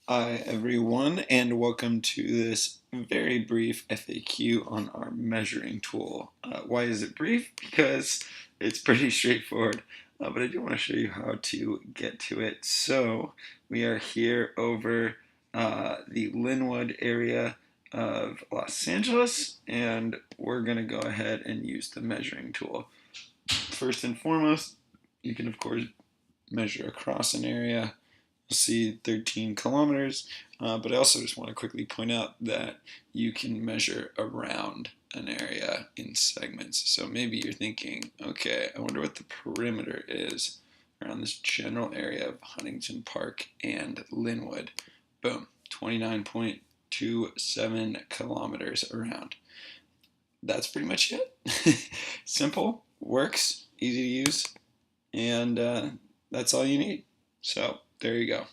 Hi everyone, and welcome to this very brief FAQ on our measuring tool. Why is it brief? Because it's pretty straightforward, but I do want to show you how to get to it. So we are here over the Linwood area of Los Angeles, and we're going to go ahead and use the measuring tool. First and foremost, you can of course measure across an area. You'll see 13 kilometers, but I also just want to quickly point out that you can measure around an area in segments. So maybe you're thinking, okay, I wonder what the perimeter is around this general area of Huntington Park and Linwood. Boom, 29.27 kilometers around. That's pretty much it. Simple, works, easy to use, and that's all you need. So there you go.